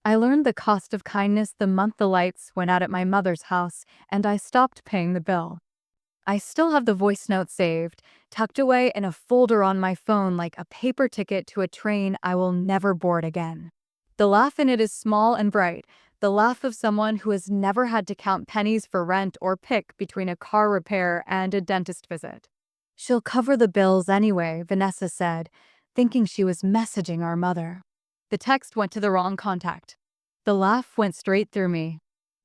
I learned the cost of kindness the month the lights went out at my mother's house, and I stopped paying the bill. I still have the voice note saved, tucked away in a folder on my phone like a paper ticket to a train I will never board again. The laugh in it is small and bright, the laugh of someone who has never had to count pennies for rent or pick between a car repair and a dentist visit. "She'll cover the bills anyway," Vanessa said, thinking she was messaging our mother. The text went to the wrong contact. The laugh went straight through me.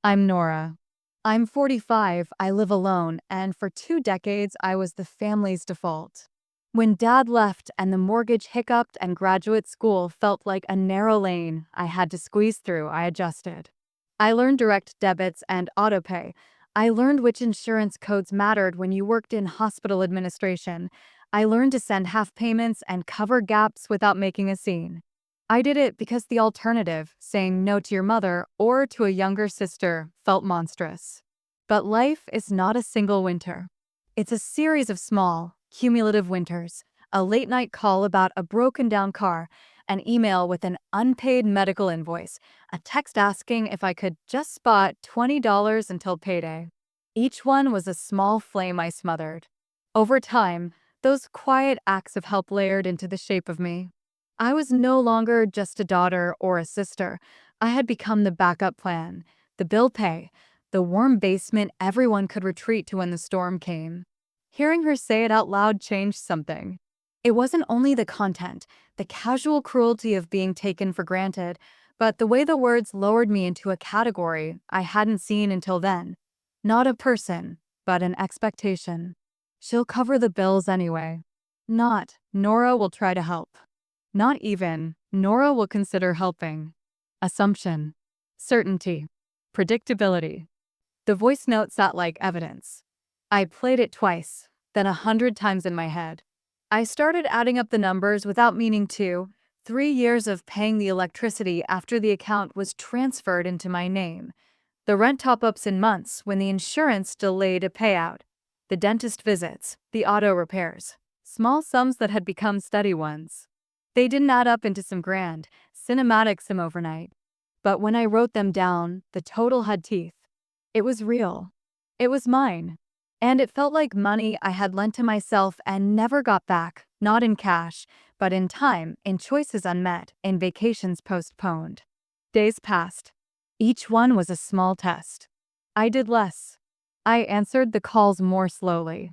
I'm Nora. I'm 45, I live alone, and for 2 decades I was the family's default. When Dad left and the mortgage hiccuped and graduate school felt like a narrow lane I had to squeeze through, I adjusted. I learned direct debits and autopay. I learned which insurance codes mattered when you worked in hospital administration. I learned to send half payments and cover gaps without making a scene. I did it because the alternative, saying no to your mother or to a younger sister, felt monstrous. But life is not a single winter. It's a series of small, cumulative winters, a late-night call about a broken-down car, an email with an unpaid medical invoice, a text asking if I could just spot $20 until payday. Each one was a small flame I smothered. Over time, those quiet acts of help layered into the shape of me. I was no longer just a daughter or a sister. I had become the backup plan, the bill pay, the warm basement everyone could retreat to when the storm came. Hearing her say it out loud changed something. It wasn't only the content, the casual cruelty of being taken for granted, but the way the words lowered me into a category I hadn't seen until then. Not a person, but an expectation. She'll cover the bills anyway. Not, Nora will try to help. Not even, Nora will consider helping. Assumption. Certainty. Predictability. The voice note sat like evidence. I played it twice, then 100 times in my head. I started adding up the numbers without meaning to. 3 years of paying the electricity after the account was transferred into my name. The rent top-ups in months when the insurance delayed a payout. The dentist visits, the auto repairs. Small sums that had become steady ones. They didn't add up into some grand, cinematic sum overnight. But when I wrote them down, the total had teeth. It was real. It was mine. And it felt like money I had lent to myself and never got back, not in cash, but in time, in choices unmet, in vacations postponed. Days passed. Each one was a small test. I did less. I answered the calls more slowly.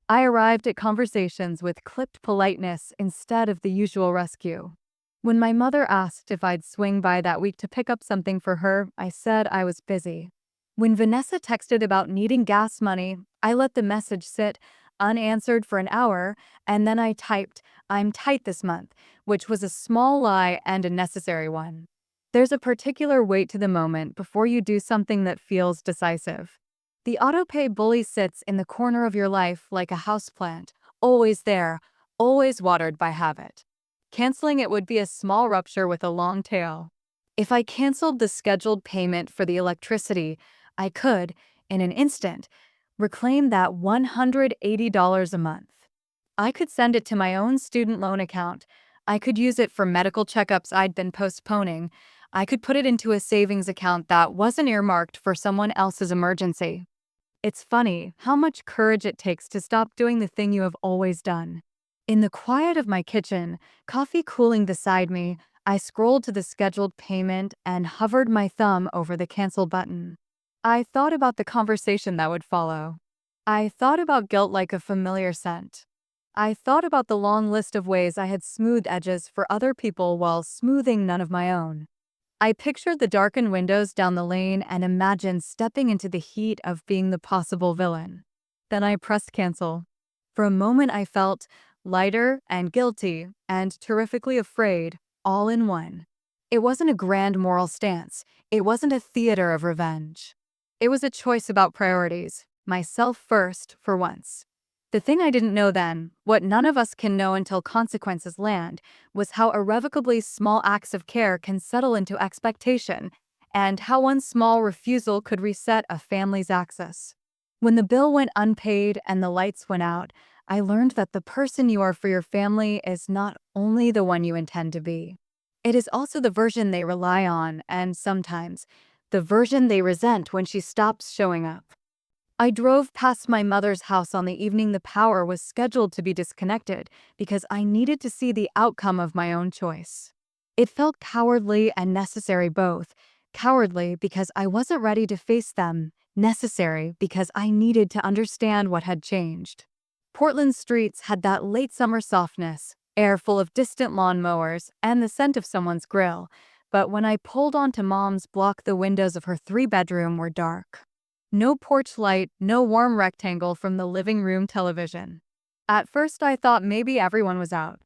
I arrived at conversations with clipped politeness instead of the usual rescue. When my mother asked if I'd swing by that week to pick up something for her, I said I was busy. When Vanessa texted about needing gas money, I let the message sit unanswered for an hour, and then I typed, "I'm tight this month," which was a small lie and a necessary one. There's a particular weight to the moment before you do something that feels decisive. The autopay bully sits in the corner of your life like a houseplant, always there, always watered by habit. Canceling it would be a small rupture with a long tail. If I canceled the scheduled payment for the electricity, I could, in an instant, reclaim that $180 a month. I could send it to my own student loan account. I could use it for medical checkups I'd been postponing. I could put it into a savings account that wasn't earmarked for someone else's emergency. It's funny how much courage it takes to stop doing the thing you have always done. In the quiet of my kitchen, coffee cooling beside me, I scrolled to the scheduled payment and hovered my thumb over the cancel button. I thought about the conversation that would follow. I thought about guilt like a familiar scent. I thought about the long list of ways I had smoothed edges for other people while smoothing none of my own. I pictured the darkened windows down the lane and imagined stepping into the heat of being the possible villain. Then I pressed cancel. For a moment I felt lighter and guilty and terrifically afraid, all in one. It wasn't a grand moral stance. It wasn't a theater of revenge. It was a choice about priorities, myself first for once. The thing I didn't know then, what none of us can know until consequences land, was how irrevocably small acts of care can settle into expectation, and how one small refusal could reset a family's axis. When the bill went unpaid and the lights went out, I learned that the person you are for your family is not only the one you intend to be. It is also the version they rely on, and sometimes, the version they resent when she stops showing up. I drove past my mother's house on the evening the power was scheduled to be disconnected because I needed to see the outcome of my own choice. It felt cowardly and necessary both. Cowardly because I wasn't ready to face them, necessary because I needed to understand what had changed. Portland's streets had that late summer softness, air full of distant lawnmowers, and the scent of someone's grill. But when I pulled onto Mom's block, the windows of her three-bedroom were dark. No porch light, no warm rectangle from the living room television. At first I thought maybe everyone was out.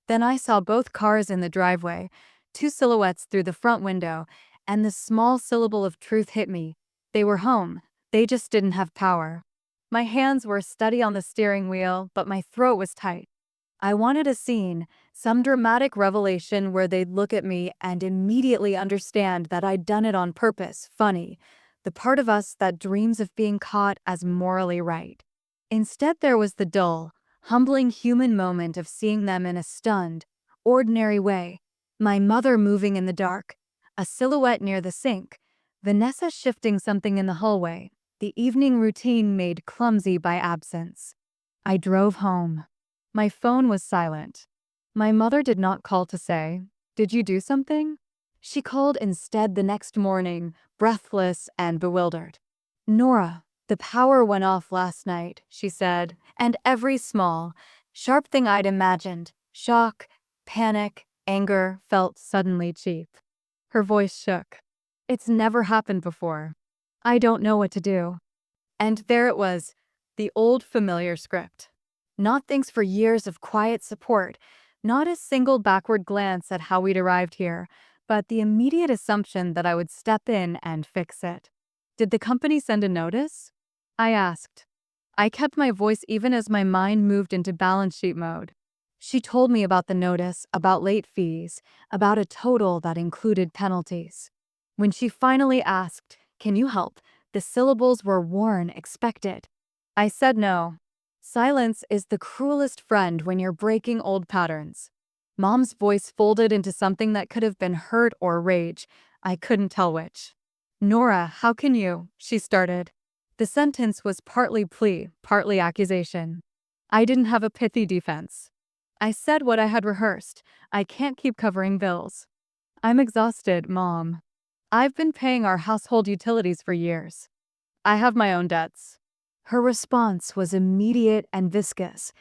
Then I saw both cars in the driveway, two silhouettes through the front window, and the small syllable of truth hit me. They were home. They just didn't have power. My hands were steady on the steering wheel, but my throat was tight. I wanted a scene, some dramatic revelation where they'd look at me and immediately understand that I'd done it on purpose, funny, the part of us that dreams of being caught as morally right. Instead, there was the dull, humbling human moment of seeing them in a stunned, ordinary way. My mother moving in the dark, a silhouette near the sink, Vanessa shifting something in the hallway, the evening routine made clumsy by absence. I drove home. My phone was silent. My mother did not call to say, "Did you do something?" She called instead the next morning, breathless and bewildered. "Nora, the power went off last night," she said, and every small, sharp thing I'd imagined, shock, panic, anger, felt suddenly cheap. Her voice shook. "It's never happened before. I don't know what to do." And there it was, the old familiar script. Not thanks for years of quiet support, not a single backward glance at how we'd arrived here, but the immediate assumption that I would step in and fix it. "Did the company send a notice?" I asked. I kept my voice even as my mind moved into balance sheet mode. She told me about the notice, about late fees, about a total that included penalties. When she finally asked, "Can you help?" the syllables were worn, expected. I said no. Silence is the cruelest friend when you're breaking old patterns. Mom's voice folded into something that could have been hurt or rage. I couldn't tell which. "Nora, how can you?" she started. The sentence was partly plea, partly accusation. I didn't have a pithy defense. I said what I had rehearsed. "I can't keep covering bills. I'm exhausted, Mom. I've been paying our household utilities for years. I have my own debts." Her response was immediate and viscous.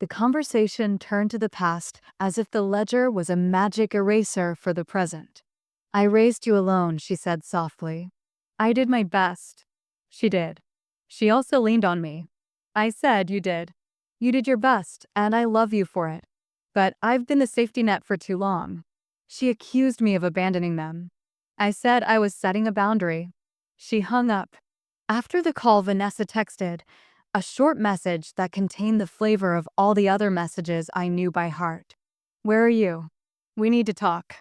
The conversation turned to the past as if the ledger was a magic eraser for the present. "I raised you alone," she said softly. "I did my best." She did. She also leaned on me. I said, "You did. You did your best, and I love you for it. But I've been the safety net for too long." She accused me of abandoning them. I said I was setting a boundary. She hung up. After the call, Vanessa texted, a short message that contained the flavor of all the other messages I knew by heart. "Where are you? We need to talk."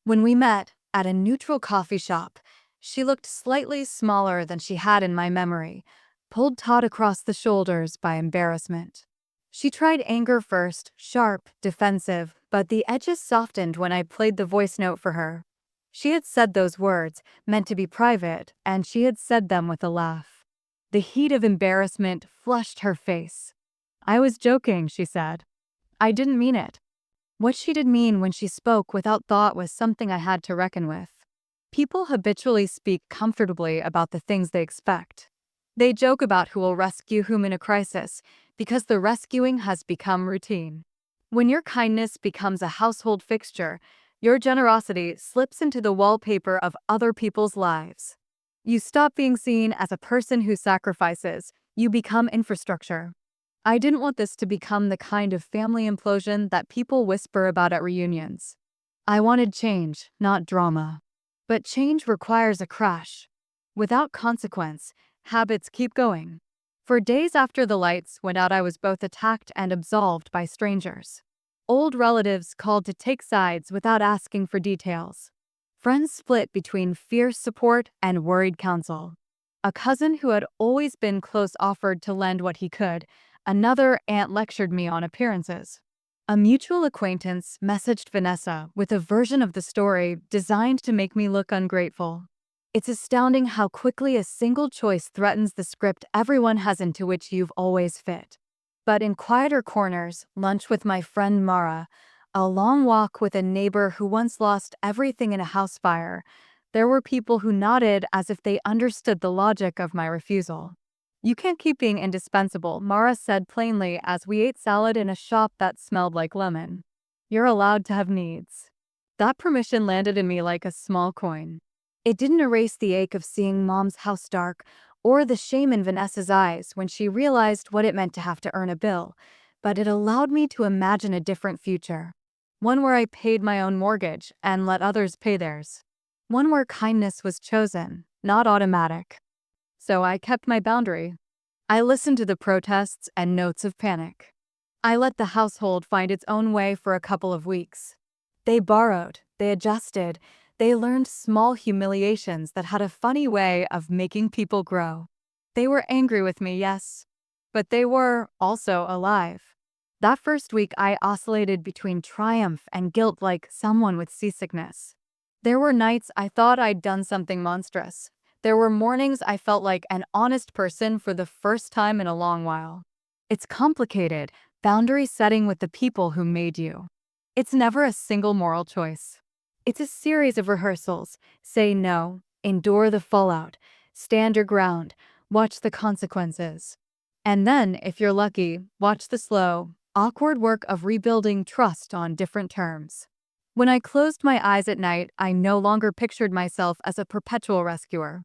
When we met, at a neutral coffee shop, she looked slightly smaller than she had in my memory, pulled taut across the shoulders by embarrassment. She tried anger first, sharp, defensive, but the edges softened when I played the voice note for her. She had said those words, meant to be private, and she had said them with a laugh. The heat of embarrassment flushed her face. "I was joking," she said. "I didn't mean it." What she did mean when she spoke without thought was something I had to reckon with. People habitually speak comfortably about the things they expect. They joke about who will rescue whom in a crisis, because the rescuing has become routine. When your kindness becomes a household fixture, your generosity slips into the wallpaper of other people's lives. You stop being seen as a person who sacrifices. You become infrastructure. I didn't want this to become the kind of family implosion that people whisper about at reunions. I wanted change, not drama. But change requires a crash. Without consequence, habits keep going. For days after the lights went out, I was both attacked and absolved by strangers. Old relatives called to take sides without asking for details. Friends split between fierce support and worried counsel. A cousin who had always been close offered to lend what he could. Another aunt lectured me on appearances. A mutual acquaintance messaged Vanessa with a version of the story designed to make me look ungrateful. It's astounding how quickly a single choice threatens the script everyone has into which you've always fit. But in quieter corners, lunch with my friend Mara, a long walk with a neighbor who once lost everything in a house fire, there were people who nodded as if they understood the logic of my refusal. You can't keep being indispensable, Mara said plainly as we ate salad in a shop that smelled like lemon. You're allowed to have needs. That permission landed in me like a small coin. It didn't erase the ache of seeing Mom's house dark or the shame in Vanessa's eyes when she realized what it meant to have to earn a bill, but it allowed me to imagine a different future. One where I paid my own mortgage and let others pay theirs. One where kindness was chosen, not automatic. So I kept my boundary. I listened to the protests and notes of panic. I let the household find its own way for a couple of weeks. They borrowed, they adjusted, they learned small humiliations that had a funny way of making people grow. They were angry with me, yes, but they were also alive. That first week I oscillated between triumph and guilt like someone with seasickness. There were nights I thought I'd done something monstrous. There were mornings I felt like an honest person for the first time in a long while. It's complicated, boundary setting with the people who made you. It's never a single moral choice. It's a series of rehearsals. Say no, endure the fallout, stand your ground, watch the consequences. And then, if you're lucky, watch the slow, awkward work of rebuilding trust on different terms. When I closed my eyes at night, I no longer pictured myself as a perpetual rescuer.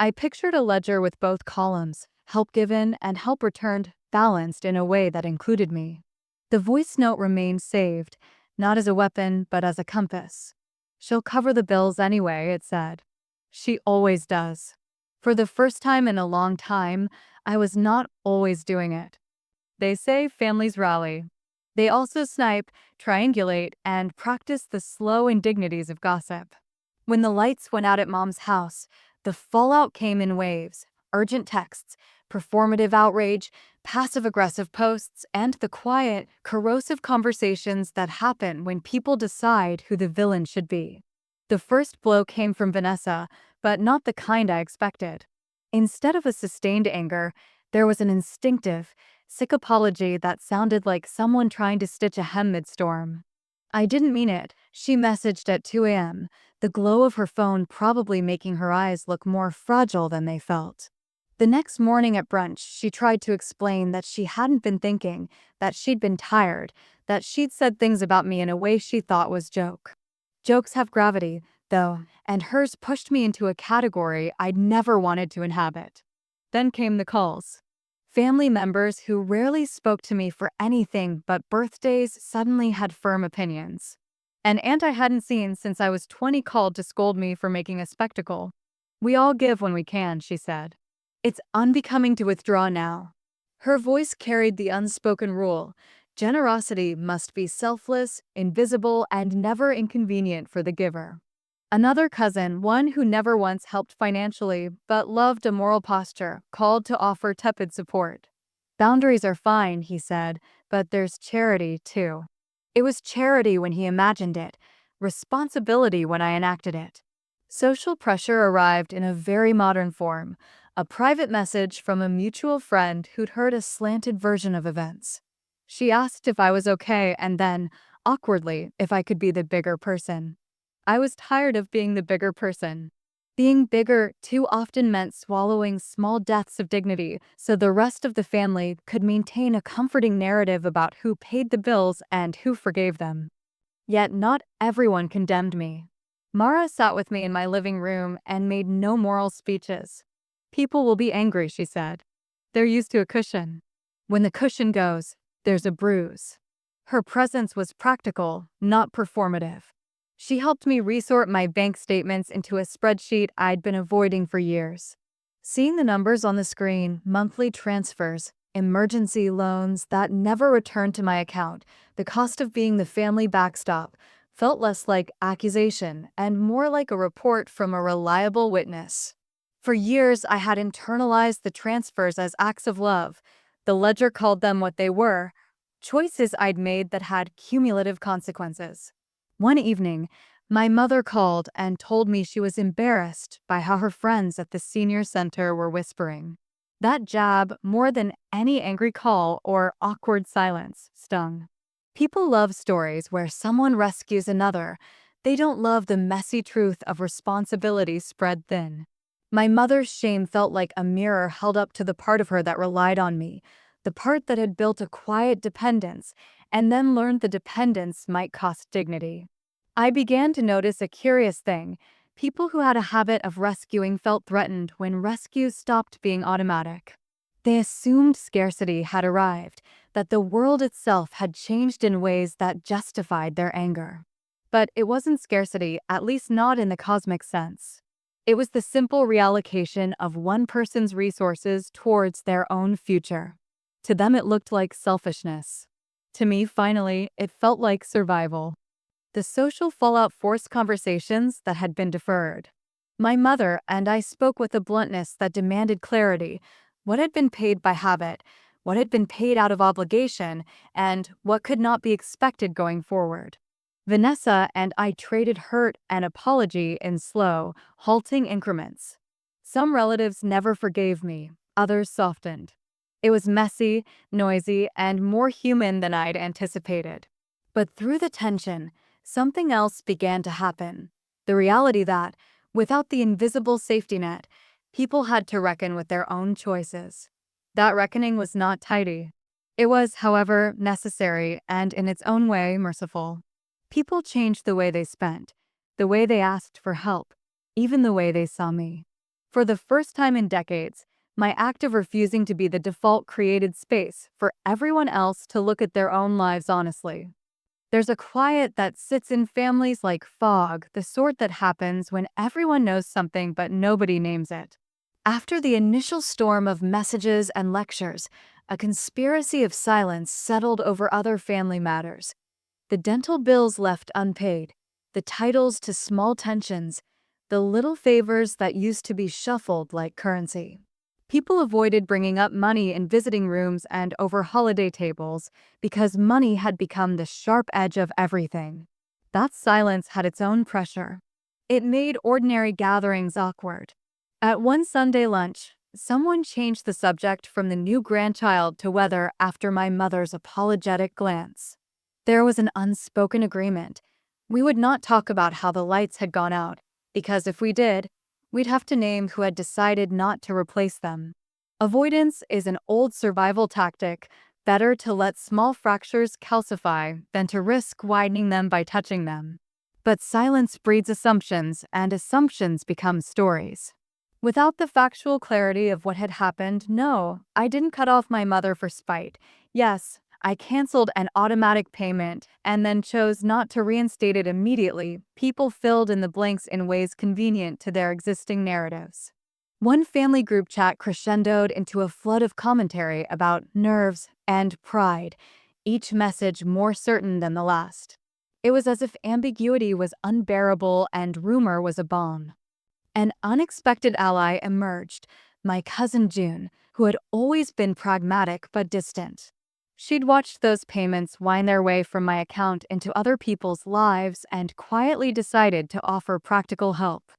I pictured a ledger with both columns, help given and help returned, balanced in a way that included me. The voice note remained saved, not as a weapon, but as a compass. She'll cover the bills anyway, it said. She always does. For the first time in a long time, I was not always doing it. They say families rally. They also snipe, triangulate, and practice the slow indignities of gossip. When the lights went out at Mom's house, the fallout came in waves, urgent texts, performative outrage, passive-aggressive posts, and the quiet, corrosive conversations that happen when people decide who the villain should be. The first blow came from Vanessa, but not the kind I expected. Instead of a sustained anger, there was an instinctive, sick apology that sounded like someone trying to stitch a hem mid-storm. I didn't mean it, she messaged at 2 a.m., the glow of her phone probably making her eyes look more fragile than they felt. The next morning at brunch, she tried to explain that she hadn't been thinking, that she'd been tired, that she'd said things about me in a way she thought was joke. Jokes have gravity, though, and hers pushed me into a category I'd never wanted to inhabit. Then came the calls. Family members who rarely spoke to me for anything but birthdays suddenly had firm opinions. An aunt I hadn't seen since I was 20 called to scold me for making a spectacle. We all give when we can, she said. It's unbecoming to withdraw now. Her voice carried the unspoken rule. Generosity must be selfless, invisible, and never inconvenient for the giver. Another cousin, one who never once helped financially but loved a moral posture, called to offer tepid support. Boundaries are fine, he said, but there's charity too. It was charity when he imagined it, responsibility when I enacted it. Social pressure arrived in a very modern form, a private message from a mutual friend who'd heard a slanted version of events. She asked if I was okay and then, awkwardly, if I could be the bigger person. I was tired of being the bigger person. Being bigger too often meant swallowing small deaths of dignity so the rest of the family could maintain a comforting narrative about who paid the bills and who forgave them. Yet not everyone condemned me. Mara sat with me in my living room and made no moral speeches. People will be angry, she said. They're used to a cushion. When the cushion goes, there's a bruise. Her presence was practical, not performative. She helped me resort my bank statements into a spreadsheet I'd been avoiding for years. Seeing the numbers on the screen, monthly transfers, emergency loans that never returned to my account, the cost of being the family backstop, felt less like accusation and more like a report from a reliable witness. For years, I had internalized the transfers as acts of love. The ledger called them what they were, choices I'd made that had cumulative consequences. One evening, my mother called and told me she was embarrassed by how her friends at the senior center were whispering. That jab, more than any angry call or awkward silence, stung. People love stories where someone rescues another. They don't love the messy truth of responsibility spread thin. My mother's shame felt like a mirror held up to the part of her that relied on me, the part that had built a quiet dependence and then learned the dependence might cost dignity. I began to notice a curious thing. People who had a habit of rescuing felt threatened when rescues stopped being automatic. They assumed scarcity had arrived, that the world itself had changed in ways that justified their anger. But it wasn't scarcity, at least not in the cosmic sense. It was the simple reallocation of one person's resources towards their own future. To them, it looked like selfishness. To me, finally, it felt like survival. The social fallout forced conversations that had been deferred. My mother and I spoke with a bluntness that demanded clarity: what had been paid by habit, what had been paid out of obligation, and what could not be expected going forward. Vanessa and I traded hurt and apology in slow, halting increments. Some relatives never forgave me, others softened. It was messy, noisy, and more human than I'd anticipated. But through the tension, something else began to happen. The reality that, without the invisible safety net, people had to reckon with their own choices. That reckoning was not tidy. It was, however, necessary and in its own way merciful. People changed the way they spent, the way they asked for help, even the way they saw me. For the first time in decades, my act of refusing to be the default created space for everyone else to look at their own lives honestly. There's a quiet that sits in families like fog, the sort that happens when everyone knows something but nobody names it. After the initial storm of messages and lectures, a conspiracy of silence settled over other family matters. The dental bills left unpaid, the titles to small tensions, the little favors that used to be shuffled like currency. People avoided bringing up money in visiting rooms and over holiday tables because money had become the sharp edge of everything. That silence had its own pressure. It made ordinary gatherings awkward. At one Sunday lunch, someone changed the subject from the new grandchild to weather after my mother's apologetic glance. There was an unspoken agreement. We would not talk about how the lights had gone out, because if we did, we'd have to name who had decided not to replace them. Avoidance is an old survival tactic. Better to let small fractures calcify than to risk widening them by touching them. But silence breeds assumptions, and assumptions become stories. Without the factual clarity of what had happened, no, I didn't cut off my mother for spite. Yes, I canceled an automatic payment and then chose not to reinstate it immediately. People filled in the blanks in ways convenient to their existing narratives. One family group chat crescendoed into a flood of commentary about nerves and pride, each message more certain than the last. It was as if ambiguity was unbearable and rumor was a balm. An unexpected ally emerged, my cousin June, who had always been pragmatic but distant. She'd watched those payments wind their way from my account into other people's lives and quietly decided to offer practical help.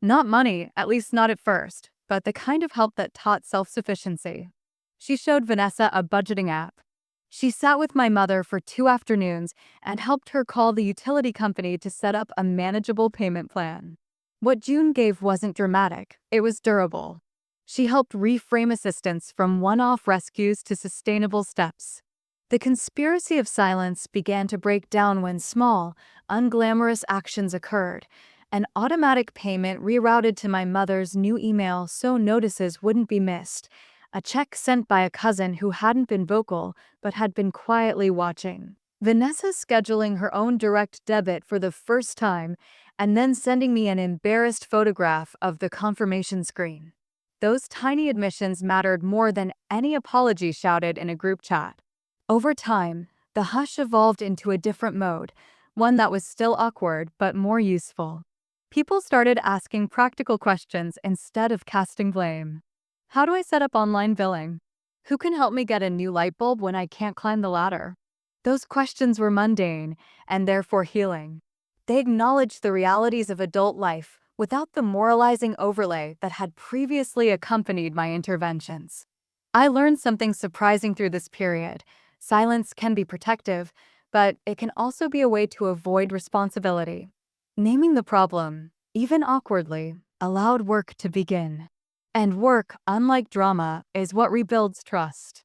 Not money, at least not at first, but the kind of help that taught self-sufficiency. She showed Vanessa a budgeting app. She sat with my mother for 2 afternoons and helped her call the utility company to set up a manageable payment plan. What June gave wasn't dramatic, it was durable. She helped reframe assistance from one-off rescues to sustainable steps. The conspiracy of silence began to break down when small, unglamorous actions occurred. An automatic payment rerouted to my mother's new email so notices wouldn't be missed. A check sent by a cousin who hadn't been vocal but had been quietly watching. Vanessa scheduling her own direct debit for the first time and then sending me an embarrassed photograph of the confirmation screen. Those tiny admissions mattered more than any apology shouted in a group chat. Over time, the hush evolved into a different mode, one that was still awkward but more useful. People started asking practical questions instead of casting blame. How do I set up online billing? Who can help me get a new light bulb when I can't climb the ladder? Those questions were mundane and therefore healing. They acknowledged the realities of adult life without the moralizing overlay that had previously accompanied my interventions. I learned something surprising through this period. Silence can be protective, but it can also be a way to avoid responsibility. Naming the problem, even awkwardly, allowed work to begin. And work, unlike drama, is what rebuilds trust.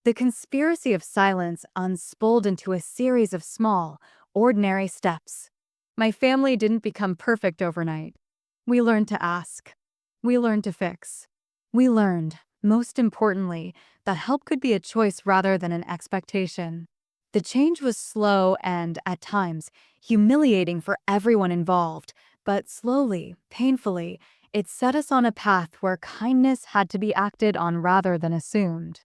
The conspiracy of silence unspoled into a series of small, ordinary steps. My family didn't become perfect overnight. We learned to ask. We learned to fix. We learned, most importantly, that help could be a choice rather than an expectation. The change was slow and, at times, humiliating for everyone involved, but slowly, painfully, it set us on a path where kindness had to be acted on rather than assumed.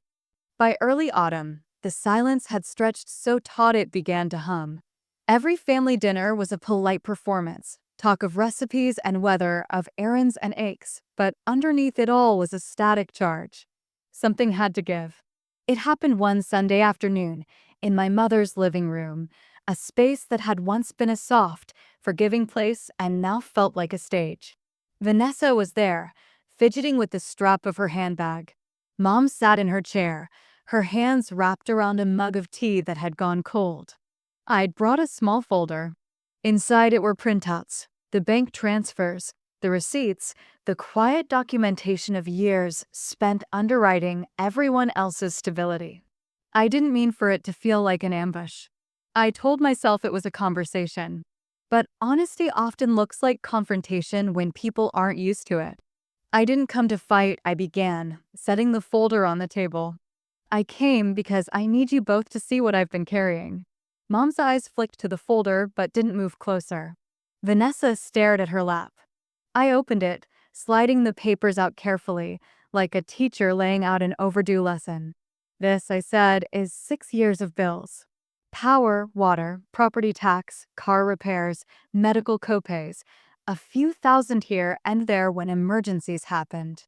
By early autumn, the silence had stretched so taut it began to hum. Every family dinner was a polite performance, talk of recipes and weather, of errands and aches, but underneath it all was a static charge. Something had to give. It happened one Sunday afternoon, in my mother's living room, a space that had once been a soft, forgiving place and now felt like a stage. Vanessa was there, fidgeting with the strap of her handbag. Mom sat in her chair, her hands wrapped around a mug of tea that had gone cold. I'd brought a small folder. Inside it were printouts, the bank transfers, the receipts, the quiet documentation of years spent underwriting everyone else's stability. I didn't mean for it to feel like an ambush. I told myself it was a conversation. But honesty often looks like confrontation when people aren't used to it. I didn't come to fight, I began, setting the folder on the table. I came because I need you both to see what I've been carrying. Mom's eyes flicked to the folder but didn't move closer. Vanessa stared at her lap. I opened it, sliding the papers out carefully, like a teacher laying out an overdue lesson. This, I said, is 6 years of bills. Power, water, property tax, car repairs, medical copays, a few thousand here and there when emergencies happened.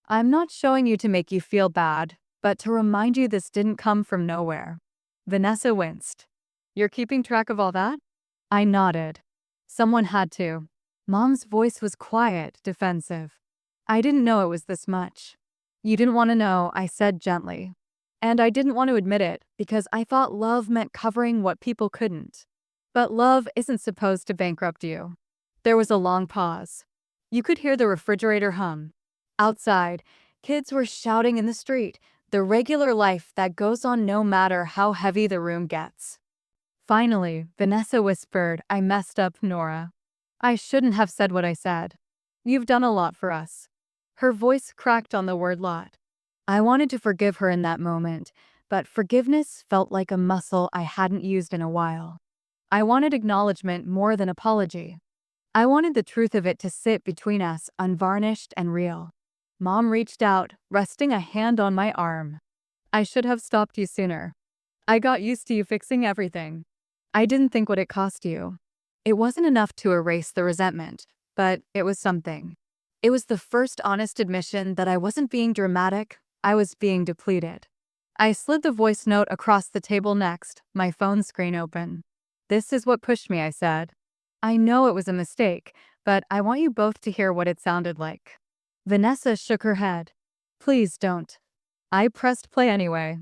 I'm not showing you to make you feel bad, but to remind you this didn't come from nowhere. Vanessa winced. You're keeping track of all that? I nodded. Someone had to. Mom's voice was quiet, defensive. I didn't know it was this much. You didn't want to know, I said gently. And I didn't want to admit it because I thought love meant covering what people couldn't. But love isn't supposed to bankrupt you. There was a long pause. You could hear the refrigerator hum. Outside, kids were shouting in the street, the regular life that goes on no matter how heavy the room gets. Finally, Vanessa whispered, I messed up, Nora. I shouldn't have said what I said. You've done a lot for us. Her voice cracked on the word lot. I wanted to forgive her in that moment, but forgiveness felt like a muscle I hadn't used in a while. I wanted acknowledgement more than apology. I wanted the truth of it to sit between us, unvarnished and real. Mom reached out, resting a hand on my arm. I should have stopped you sooner. I got used to you fixing everything. I didn't think what it cost you. It wasn't enough to erase the resentment, but it was something. It was the first honest admission that I wasn't being dramatic, I was being depleted. I slid the voice note across the table next, my phone screen open. This is what pushed me, I said. I know it was a mistake, but I want you both to hear what it sounded like. Vanessa shook her head. Please don't. I pressed play anyway.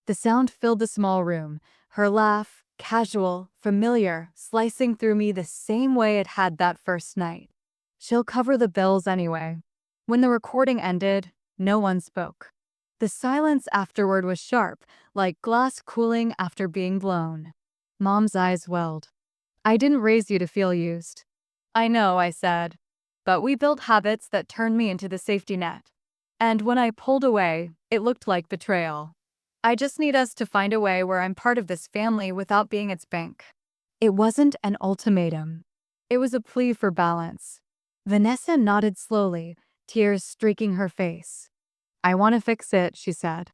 The sound filled the small room, her laugh, casual, familiar, slicing through me the same way it had that first night. She'll cover the bills anyway. When the recording ended, no one spoke. The silence afterward was sharp, like glass cooling after being blown. Mom's eyes welled. I didn't raise you to feel used. I know, I said. But we built habits that turned me into the safety net. And when I pulled away, it looked like betrayal. I just need us to find a way where I'm part of this family without being its bank. It wasn't an ultimatum. It was a plea for balance. Vanessa nodded slowly, tears streaking her face. I want to fix it, she said.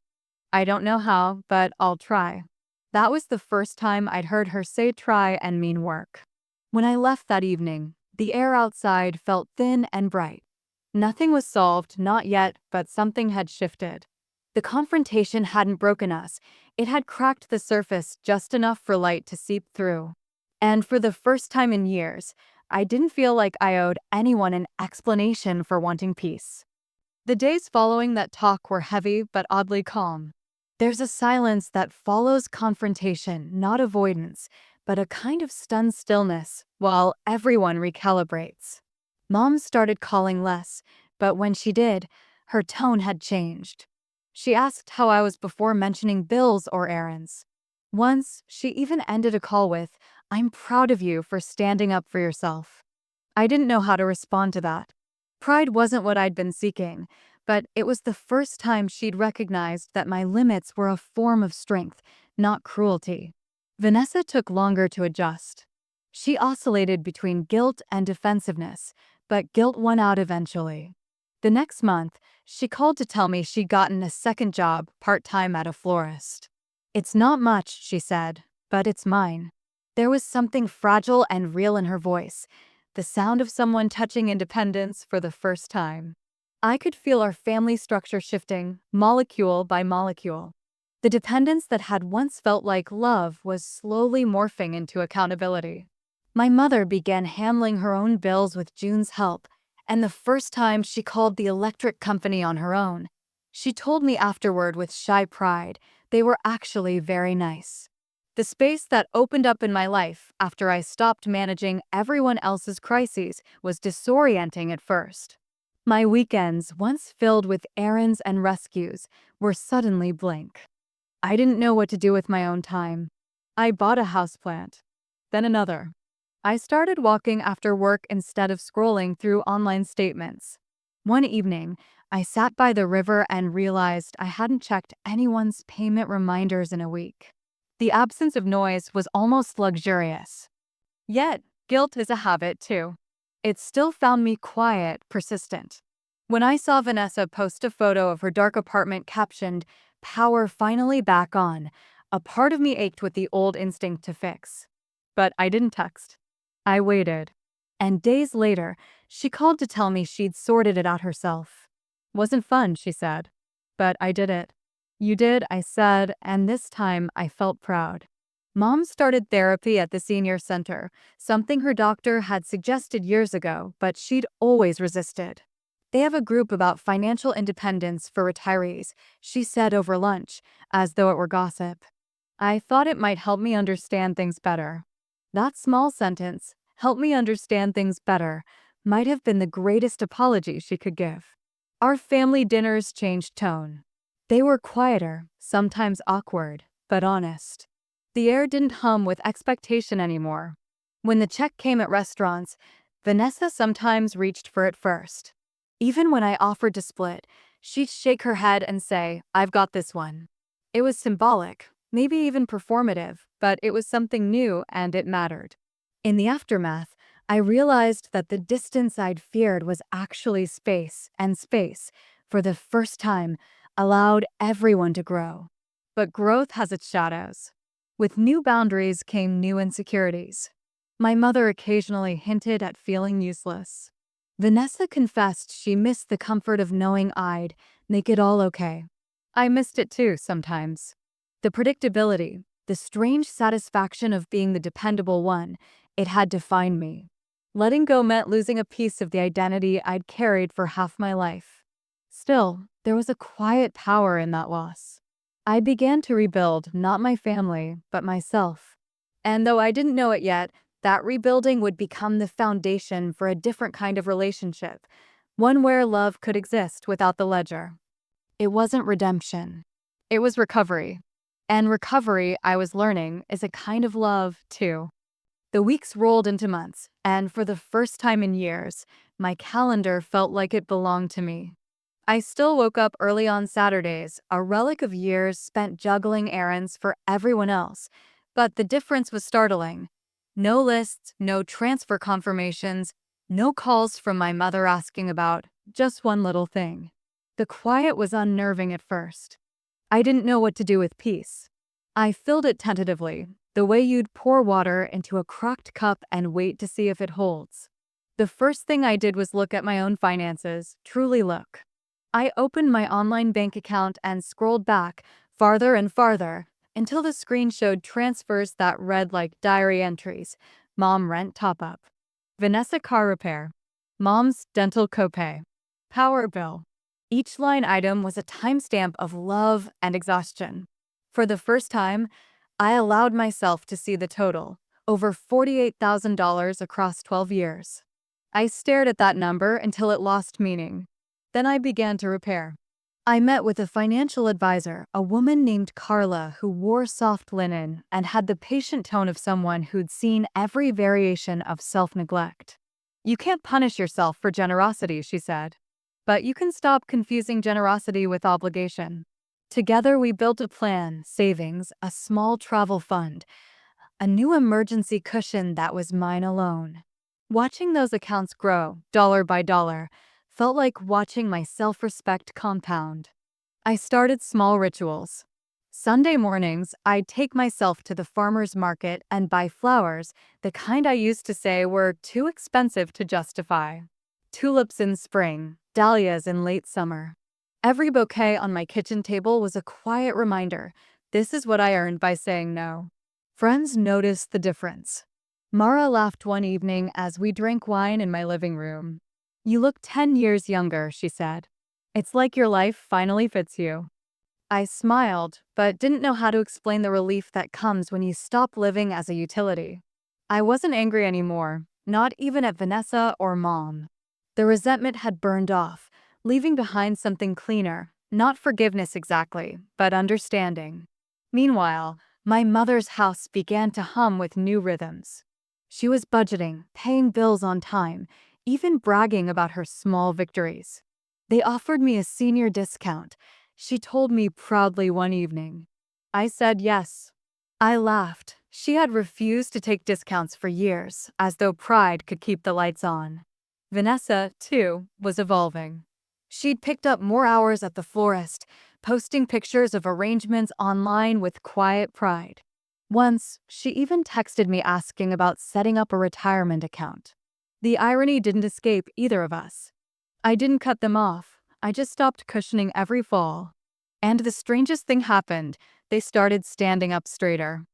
I don't know how, but I'll try. That was the first time I'd heard her say try and mean work. When I left that evening, the air outside felt thin and bright. Nothing was solved, not yet, but something had shifted. The confrontation hadn't broken us, it had cracked the surface just enough for light to seep through. And for the first time in years, I didn't feel like I owed anyone an explanation for wanting peace. The days following that talk were heavy but oddly calm. There's a silence that follows confrontation, not avoidance, but a kind of stunned stillness while everyone recalibrates. Mom started calling less, but when she did, her tone had changed. She asked how I was before mentioning bills or errands. Once, she even ended a call with, "I'm proud of you for standing up for yourself." I didn't know how to respond to that. Pride wasn't what I'd been seeking, but it was the first time she'd recognized that my limits were a form of strength, not cruelty. Vanessa took longer to adjust. She oscillated between guilt and defensiveness, but guilt won out eventually. The next month, she called to tell me she'd gotten a second job, part-time at a florist. "It's not much," she said, "but it's mine." There was something fragile and real in her voice, the sound of someone touching independence for the first time. I could feel our family structure shifting, molecule by molecule. The dependence that had once felt like love was slowly morphing into accountability. My mother began handling her own bills with June's help, and the first time she called the electric company on her own. She told me afterward with shy pride, they were actually very nice. The space that opened up in my life after I stopped managing everyone else's crises was disorienting at first. My weekends, once filled with errands and rescues, were suddenly blank. I didn't know what to do with my own time. I bought a houseplant, then another. I started walking after work instead of scrolling through online statements. One evening, I sat by the river and realized I hadn't checked anyone's payment reminders in a week. The absence of noise was almost luxurious. Yet, guilt is a habit too. It still found me quiet, persistent. When I saw Vanessa post a photo of her dark apartment captioned, "Power finally back on," a part of me ached with the old instinct to fix. But I didn't text. I waited. And days later, she called to tell me she'd sorted it out herself. "Wasn't fun," she said. "But I did it." "You did," I said, and this time I felt proud. Mom started therapy at the senior center, something her doctor had suggested years ago, but she'd always resisted. "They have a group about financial independence for retirees," she said over lunch, as though it were gossip. I thought it might help me understand things better. That small sentence, "help me understand things better," might have been the greatest apology she could give. Our family dinners changed tone. They were quieter, sometimes awkward, but honest. The air didn't hum with expectation anymore. When the check came at restaurants, Vanessa sometimes reached for it first. Even when I offered to split, she'd shake her head and say, "I've got this one." It was symbolic, maybe even performative, but it was something new and it mattered. In the aftermath, I realized that the distance I'd feared was actually space, and space, for the first time, allowed everyone to grow. But growth has its shadows. With new boundaries came new insecurities. My mother occasionally hinted at feeling useless. Vanessa confessed she missed the comfort of knowing I'd make it all okay. I missed it too sometimes. The predictability, the strange satisfaction of being the dependable one, it had defined me. Letting go meant losing a piece of the identity I'd carried for half my life. Still, there was a quiet power in that loss. I began to rebuild not my family, but myself. And though I didn't know it yet, that rebuilding would become the foundation for a different kind of relationship, one where love could exist without the ledger. It wasn't redemption. It was recovery. And recovery, I was learning, is a kind of love, too. The weeks rolled into months, and for the first time in years, my calendar felt like it belonged to me. I still woke up early on Saturdays, a relic of years spent juggling errands for everyone else, but the difference was startling. No lists, no transfer confirmations, no calls from my mother asking about just one little thing. The quiet was unnerving at first. I didn't know what to do with peace. I filled it tentatively, the way you'd pour water into a crocked cup and wait to see if it holds. The first thing I did was look at my own finances, truly look. I opened my online bank account and scrolled back, farther and farther, until the screen showed transfers that read like diary entries. Mom rent top-up. Vanessa car repair. Mom's dental copay. Power bill. Each line item was a timestamp of love and exhaustion. For the first time, I allowed myself to see the total, over $48,000 across 12 years. I stared at that number until it lost meaning. Then I began to repair. I met with a financial advisor, a woman named Carla who wore soft linen and had the patient tone of someone who'd seen every variation of self-neglect. You can't punish yourself for generosity, she said. But you can stop confusing generosity with obligation. Together we built a plan, savings, a small travel fund, a new emergency cushion that was mine alone. Watching those accounts grow, dollar by dollar, felt like watching my self-respect compound. I started small rituals. Sunday mornings, I'd take myself to the farmer's market and buy flowers, the kind I used to say were too expensive to justify. Tulips in spring, dahlias in late summer. Every bouquet on my kitchen table was a quiet reminder. This is what I earned by saying no. Friends noticed the difference. Mara laughed one evening as we drank wine in my living room. "You look 10 years younger," she said. "It's like your life finally fits you." I smiled, but didn't know how to explain the relief that comes when you stop living as a utility. I wasn't angry anymore, not even at Vanessa or Mom. The resentment had burned off, leaving behind something cleaner, not forgiveness exactly, but understanding. Meanwhile, my mother's house began to hum with new rhythms. She was budgeting, paying bills on time, even bragging about her small victories. They offered me a senior discount, she told me proudly one evening. I said yes. I laughed. She had refused to take discounts for years, as though pride could keep the lights on. Vanessa, too, was evolving. She'd picked up more hours at the florist, posting pictures of arrangements online with quiet pride. Once, she even texted me asking about setting up a retirement account. The irony didn't escape either of us. I didn't cut them off, I just stopped cushioning every fall. And the strangest thing happened, they started standing up straighter.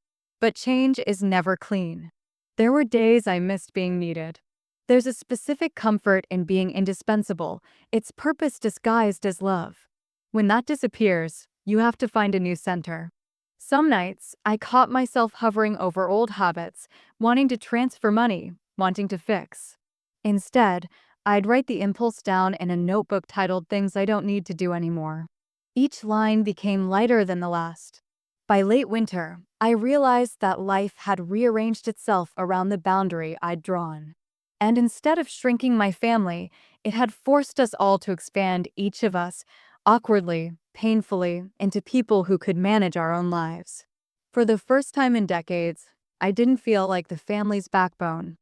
But change is never clean. There were days I missed being needed. There's a specific comfort in being indispensable, its purpose disguised as love. When that disappears, you have to find a new center. Some nights, I caught myself hovering over old habits, wanting to transfer money, wanting to fix. Instead, I'd write the impulse down in a notebook titled "Things I Don't Need to Do Anymore." Each line became lighter than the last. By late winter, I realized that life had rearranged itself around the boundary I'd drawn. And instead of shrinking my family, it had forced us all to expand, each of us, awkwardly, painfully, into people who could manage our own lives. For the first time in decades, I didn't feel like the family's backbone.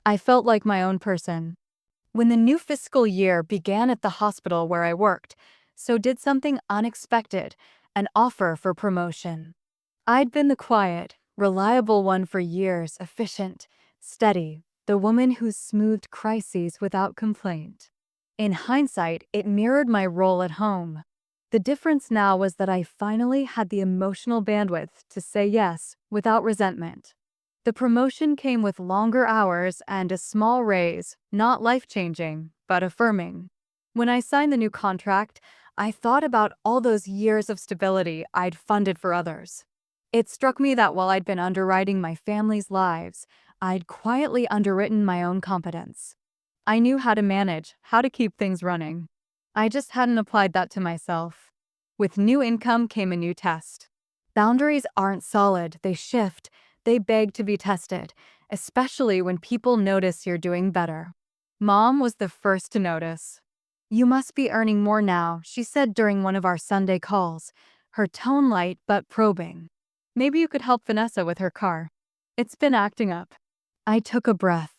I felt like my own person. When the new fiscal year began at the hospital where I worked, so did something unexpected, an offer for promotion. I'd been the quiet, reliable one for years, efficient, steady, the woman who smoothed crises without complaint. In hindsight, it mirrored my role at home. The difference now was that I finally had the emotional bandwidth to say yes without resentment. The promotion came with longer hours and a small raise, not life-changing, but affirming. When I signed the new contract, I thought about all those years of stability I'd funded for others. It struck me that while I'd been underwriting my family's lives, I'd quietly underwritten my own competence. I knew how to manage, how to keep things running. I just hadn't applied that to myself. With new income came a new test. Boundaries aren't solid, they shift, they beg to be tested, especially when people notice you're doing better. Mom was the first to notice. "You must be earning more now," she said during one of our Sunday calls, her tone light but probing. "Maybe you could help Vanessa with her car. It's been acting up." I took a breath.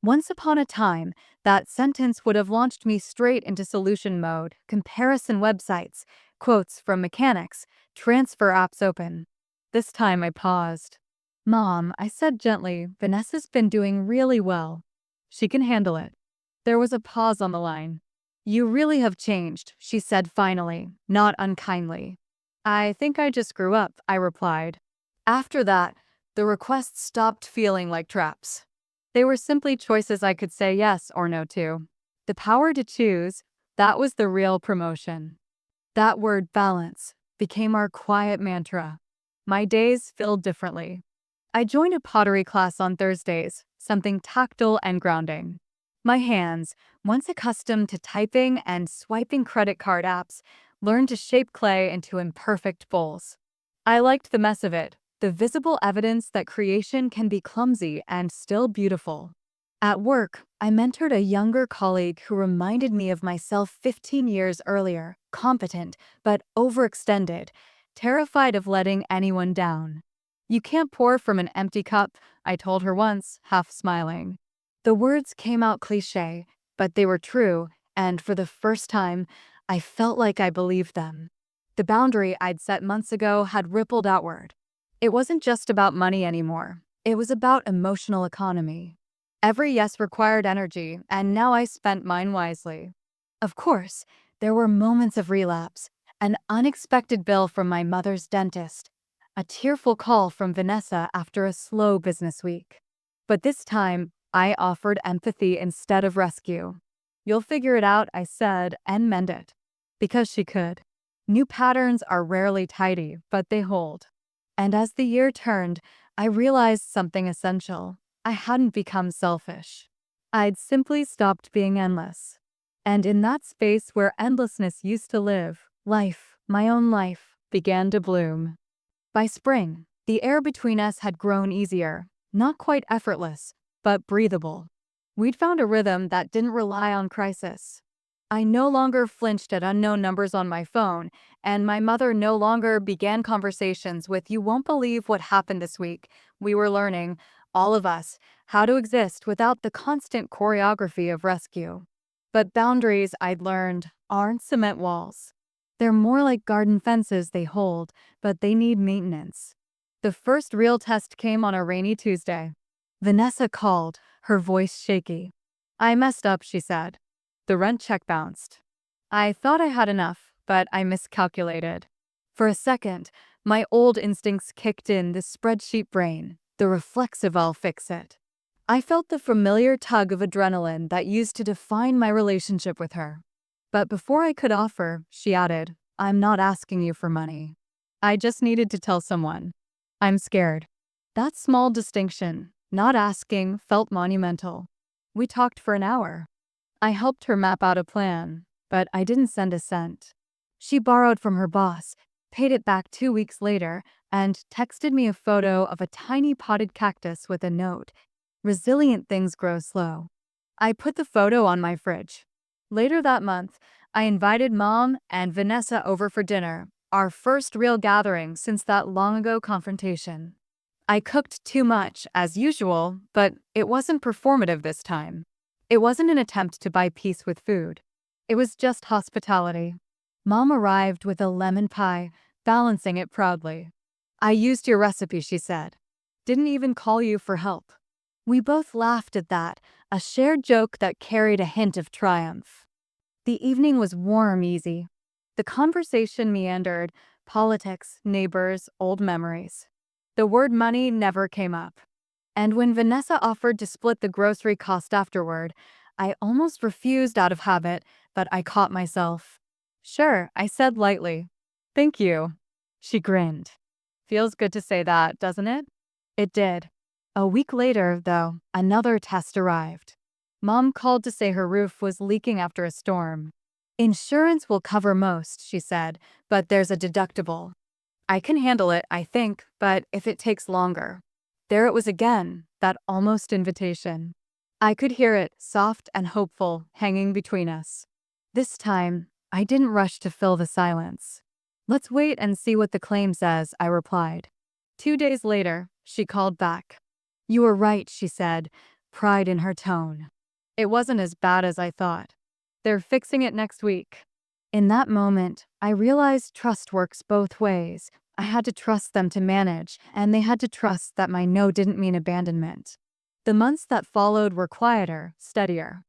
Once upon a time, that sentence would have launched me straight into solution mode, comparison websites, quotes from mechanics, transfer apps open. This time I paused. "Mom," I said gently, "Vanessa's been doing really well. She can handle it." There was a pause on the line. "You really have changed," she said finally, not unkindly. "I think I just grew up," I replied. After that, the requests stopped feeling like traps. They were simply choices I could say yes or no to. The power to choose, that was the real promotion. That word, balance, became our quiet mantra. My days filled differently. I joined a pottery class on Thursdays, something tactile and grounding. My hands, once accustomed to typing and swiping credit card apps, learned to shape clay into imperfect bowls. I liked the mess of it, the visible evidence that creation can be clumsy and still beautiful. At work, I mentored a younger colleague who reminded me of myself 15 years earlier, competent, but overextended, terrified of letting anyone down. "You can't pour from an empty cup," I told her once, half smiling. The words came out cliché, but they were true, and for the first time, I felt like I believed them. The boundary I'd set months ago had rippled outward. It wasn't just about money anymore. It was about emotional economy. Every yes required energy, and now I spent mine wisely. Of course, there were moments of relapse, an unexpected bill from my mother's dentist, a tearful call from Vanessa after a slow business week. But this time, I offered empathy instead of rescue. "You'll figure it out," I said, "and mend it." Because she could. New patterns are rarely tidy, but they hold. And as the year turned, I realized something essential. I hadn't become selfish. I'd simply stopped being endless. And in that space where endlessness used to live, life, my own life, began to bloom. By spring, the air between us had grown easier, not quite effortless, but breathable. We'd found a rhythm that didn't rely on crisis. I no longer flinched at unknown numbers on my phone, and my mother no longer began conversations with, "You won't believe what happened this week." We were learning, all of us, how to exist without the constant choreography of rescue. But boundaries, I'd learned, aren't cement walls. They're more like garden fences. They hold, but they need maintenance. The first real test came on a rainy Tuesday. Vanessa called, her voice shaky. "I messed up," she said. The rent check bounced. I thought I had enough, but I miscalculated. For a second, my old instincts kicked in, the spreadsheet brain, the reflexive "I'll fix it." I felt the familiar tug of adrenaline that used to define my relationship with her. But before I could offer, she added, "I'm not asking you for money. I just needed to tell someone. I'm scared." That small distinction, not asking, felt monumental. We talked for an hour. I helped her map out a plan, but I didn't send a cent. She borrowed from her boss, paid it back 2 weeks later, and texted me a photo of a tiny potted cactus with a note, "Resilient things grow slow." I put the photo on my fridge. Later that month, I invited Mom and Vanessa over for dinner, our first real gathering since that long-ago confrontation. I cooked too much, as usual, but it wasn't performative this time. It wasn't an attempt to buy peace with food. It was just hospitality. Mom arrived with a lemon pie, balancing it proudly. "I used your recipe," she said. "Didn't even call you for help." We both laughed at that, a shared joke that carried a hint of triumph. The evening was warm, easy. The conversation meandered, politics, neighbors, old memories. The word money never came up. And when Vanessa offered to split the grocery cost afterward, I almost refused out of habit, but I caught myself. "Sure," I said lightly. "Thank you." She grinned. "Feels good to say that, doesn't it?" It did. A week later, though, another test arrived. Mom called to say her roof was leaking after a storm. "Insurance will cover most," she said, "but there's a deductible." "I can handle it, I think, but if it takes longer." There it was again, that almost invitation. I could hear it, soft and hopeful, hanging between us. This time, I didn't rush to fill the silence. "Let's wait and see what the claim says," I replied. 2 days later, she called back. "You were right," she said, pride in her tone. "It wasn't as bad as I thought. They're fixing it next week." In that moment, I realized trust works both ways. I had to trust them to manage, and they had to trust that my no didn't mean abandonment. The months that followed were quieter, steadier.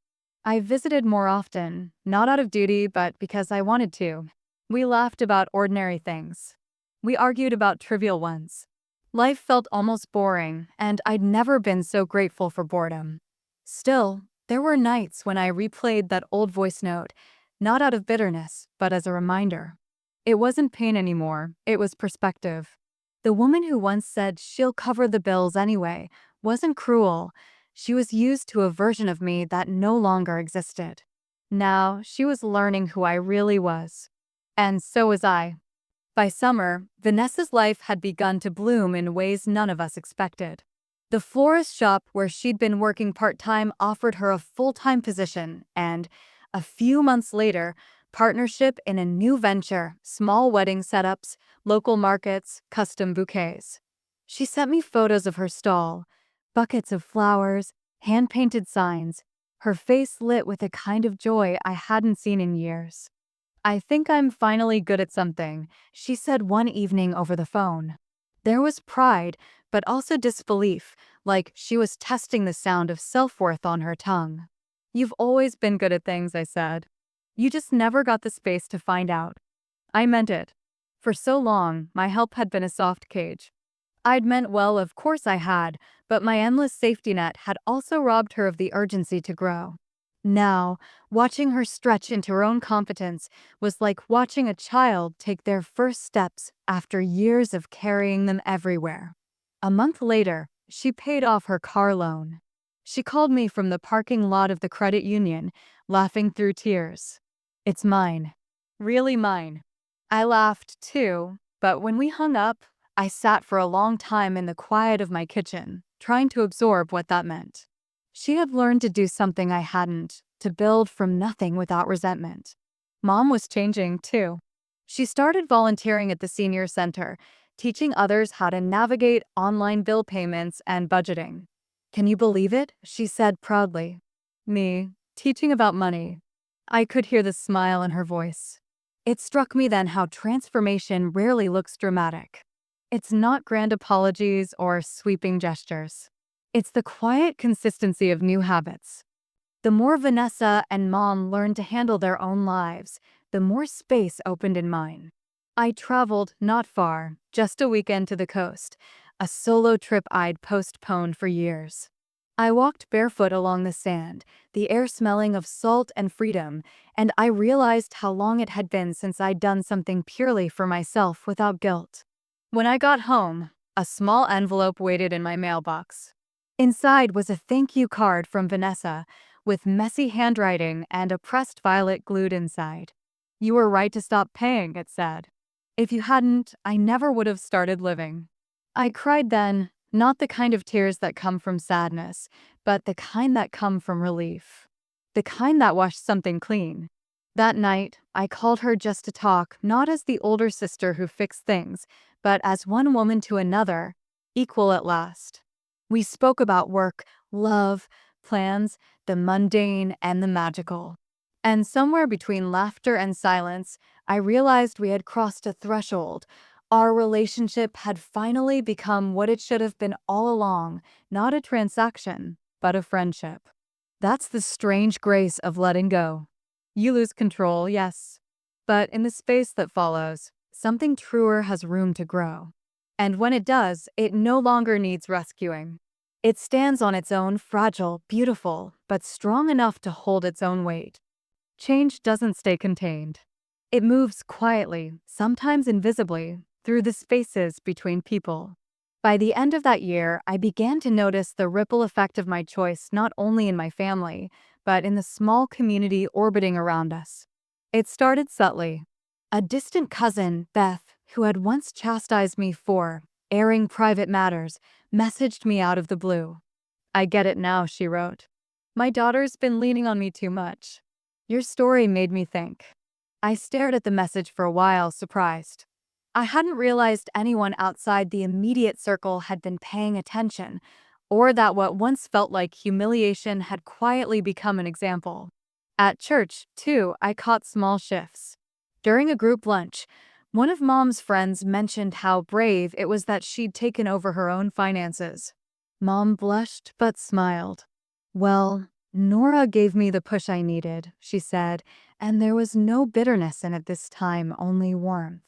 I visited more often, not out of duty, but because I wanted to. We laughed about ordinary things. We argued about trivial ones. Life felt almost boring, and I'd never been so grateful for boredom. Still, there were nights when I replayed that old voice note, not out of bitterness, but as a reminder. It wasn't pain anymore, it was perspective. The woman who once said she'll cover the bills anyway wasn't cruel. She was used to a version of me that no longer existed. Now, she was learning who I really was. And so was I. By summer, Vanessa's life had begun to bloom in ways none of us expected. The florist shop where she'd been working part-time offered her a full-time position and, a few months later, partnership in a new venture, small wedding setups, local markets, custom bouquets. She sent me photos of her stall, buckets of flowers, hand-painted signs, her face lit with a kind of joy I hadn't seen in years. "I think I'm finally good at something," she said one evening over the phone. There was pride, but also disbelief, like she was testing the sound of self-worth on her tongue. "You've always been good at things," I said. "You just never got the space to find out." I meant it. For so long, my help had been a soft cage. I'd meant well, of course I had, but my endless safety net had also robbed her of the urgency to grow. Now, watching her stretch into her own competence was like watching a child take their first steps after years of carrying them everywhere. A month later, she paid off her car loan. She called me from the parking lot of the credit union, laughing through tears. "It's mine. Really mine." I laughed too, but when we hung up, I sat for a long time in the quiet of my kitchen, trying to absorb what that meant. She had learned to do something I hadn't, to build from nothing without resentment. Mom was changing too. She started volunteering at the senior center, teaching others how to navigate online bill payments and budgeting. "Can you believe it?" she said proudly. Me, teaching about money. I could hear the smile in her voice. It struck me then how transformation rarely looks dramatic. It's not grand apologies or sweeping gestures. It's the quiet consistency of new habits. The more Vanessa and Mom learned to handle their own lives, the more space opened in mine. I traveled not far, just a weekend to the coast, a solo trip I'd postponed for years. I walked barefoot along the sand, the air smelling of salt and freedom, and I realized how long it had been since I'd done something purely for myself without guilt. When I got home, a small envelope waited in my mailbox. Inside was a thank you card from Vanessa, with messy handwriting and a pressed violet glued inside. "You were right to stop paying," it said. "If you hadn't, I never would have started living." I cried then, not the kind of tears that come from sadness, but the kind that come from relief. The kind that washed something clean. That night, I called her just to talk, not as the older sister who fixed things, but as one woman to another, equal at last. We spoke about work, love, plans, the mundane and the magical. And somewhere between laughter and silence, I realized we had crossed a threshold. Our relationship had finally become what it should have been all along, not a transaction, but a friendship. That's the strange grace of letting go. You lose control, yes. But in the space that follows, something truer has room to grow. And when it does, it no longer needs rescuing. It stands on its own, fragile, beautiful, but strong enough to hold its own weight. Change doesn't stay contained. It moves quietly, sometimes invisibly, through the spaces between people. By the end of that year, I began to notice the ripple effect of my choice not only in my family, but in the small community orbiting around us. It started subtly. A distant cousin, Beth, who had once chastised me for airing private matters, messaged me out of the blue. "I get it now," she wrote. "My daughter's been leaning on me too much. Your story made me think." I stared at the message for a while, surprised. I hadn't realized anyone outside the immediate circle had been paying attention, or that what once felt like humiliation had quietly become an example. At church, too, I caught small shifts. During a group lunch, one of Mom's friends mentioned how brave it was that she'd taken over her own finances. Mom blushed but smiled. "Well, Nora gave me the push I needed, she said, and there was no bitterness in it this time, only warmth.